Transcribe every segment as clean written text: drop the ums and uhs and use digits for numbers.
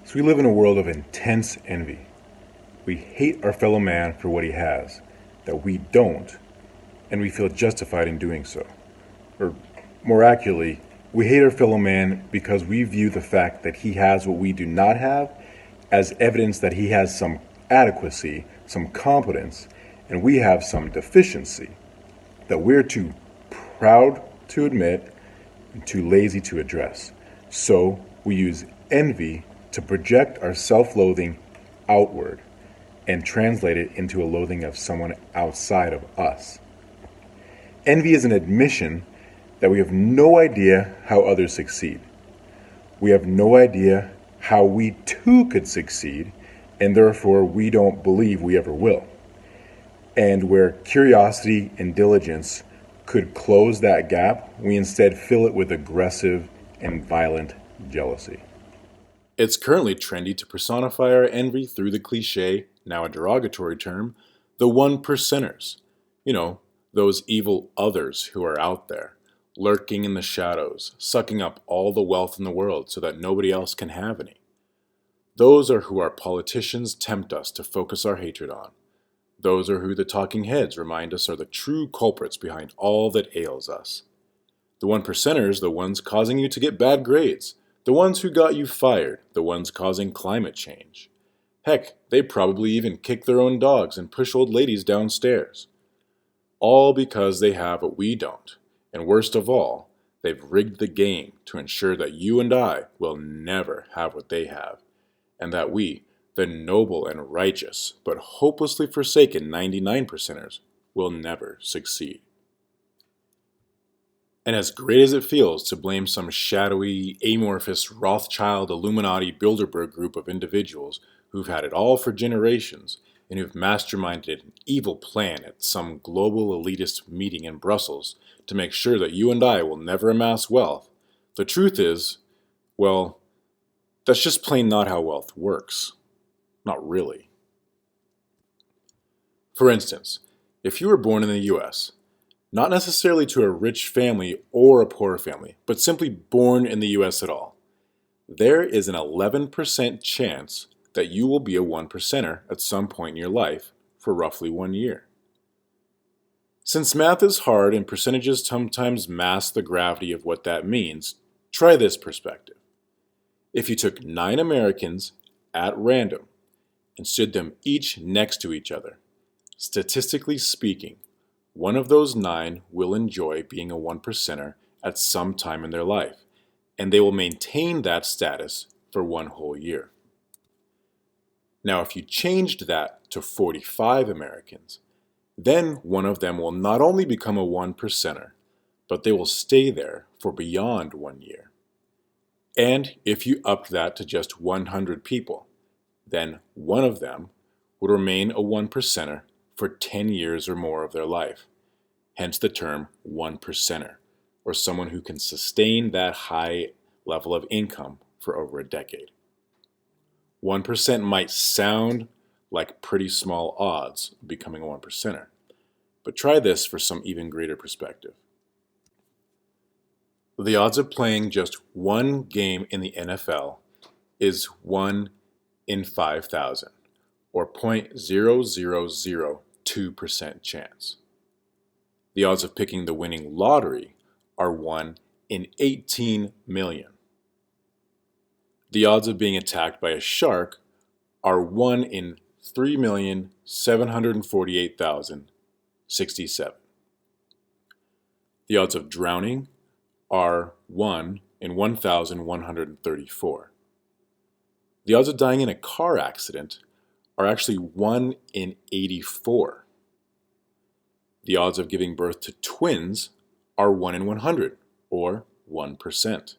So we live in a world of intense envy. We hate our fellow man for what he has, that we don't, and we feel justified in doing so. Or more accurately, we hate our fellow man because we view the fact that he has what we do not have as evidence that he has some adequacy, some competence, and we have some deficiency that we're too proud to admit and too lazy to address. So we use envy to project our self-loathing outward and translate it into a loathing of someone outside of us. Envy is an admission that we have no idea how others succeed. We have no idea how we too could succeed, and therefore we don't believe we ever will. And where curiosity and diligence could close that gap, we instead fill it with aggressive and violent jealousy. It's currently trendy to personify our envy through the cliche, now a derogatory term, the one percenters. You know, those evil others who are out there, lurking in the shadows, sucking up all the wealth in the world so that nobody else can have any. Those are who our politicians tempt us to focus our hatred on. Those are who the talking heads remind us are the true culprits behind all that ails us. The one percenters, the ones causing you to get bad grades, the ones who got you fired, the ones causing climate change. Heck, they probably even kick their own dogs and push old ladies downstairs. All because they have what we don't, and worst of all, they've rigged the game to ensure that you and I will never have what they have, and that we, the noble and righteous but hopelessly forsaken 99 percenters, will never succeed. And as great as it feels to blame some shadowy, amorphous Rothschild Illuminati Bilderberg group of individuals who've had it all for generations and who've masterminded an evil plan at some global elitist meeting in Brussels to make sure that you and I will never amass wealth, the truth is, well, that's just plain not how wealth works. Not really. For instance, if you were born in the US, not necessarily to a rich family or a poor family, but simply born in the US at all, there is an 11% chance that you will be a one percenter at some point in your life for roughly 1 year. Since math is hard and percentages sometimes mask the gravity of what that means, try this perspective. If you took 9 Americans at random and stood them each next to each other, statistically speaking, one of those 9 will enjoy being a one percenter at some time in their life, and they will maintain that status for 1 whole year. Now, if you changed that to 45 Americans, then one of them will not only become a one percenter, but they will stay there for beyond 1 year. And if you upped that to just 100 people, then one of them would remain a one percenter for 10 years or more of their life. Hence the term one percenter, or someone who can sustain that high level of income for over a decade. 1% might sound like pretty small odds of becoming a one percenter, but try this for some even greater perspective. The odds of playing just one game in the NFL is 1 in 5,000, or 0.0002% chance. The odds of picking the winning lottery are 1 in 18 million. The odds of being attacked by a shark are 1 in 3,748,067. The odds of drowning are 1 in 1,134. The odds of dying in a car accident are actually 1 in 84. The odds of giving birth to twins are 1 in 100, or 1%.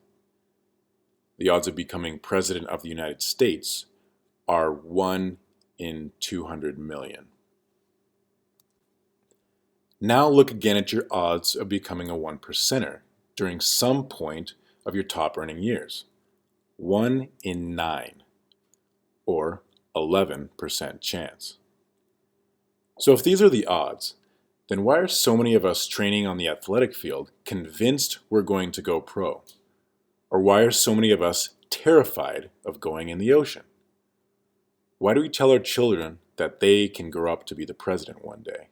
The odds of becoming President of the United States are 1 in 200 million. Now look again at your odds of becoming a one percenter during some point of your top earning years. 1 in 9, or 11% chance. So if these are the odds, then why are so many of us training on the athletic field convinced we're going to go pro? Or why are so many of us terrified of going in the ocean? Why do we tell our children that they can grow up to be the president one day?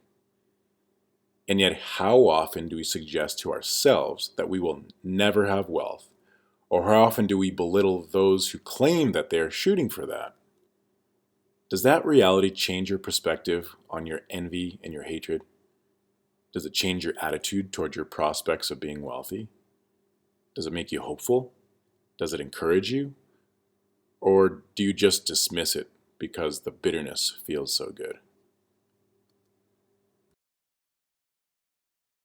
And yet, how often do we suggest to ourselves that we will never have wealth? Or how often do we belittle those who claim that they are shooting for that? Does that reality change your perspective on your envy and your hatred? Does it change your attitude toward your prospects of being wealthy? Does it make you hopeful? Does it encourage you? Or do you just dismiss it because the bitterness feels so good?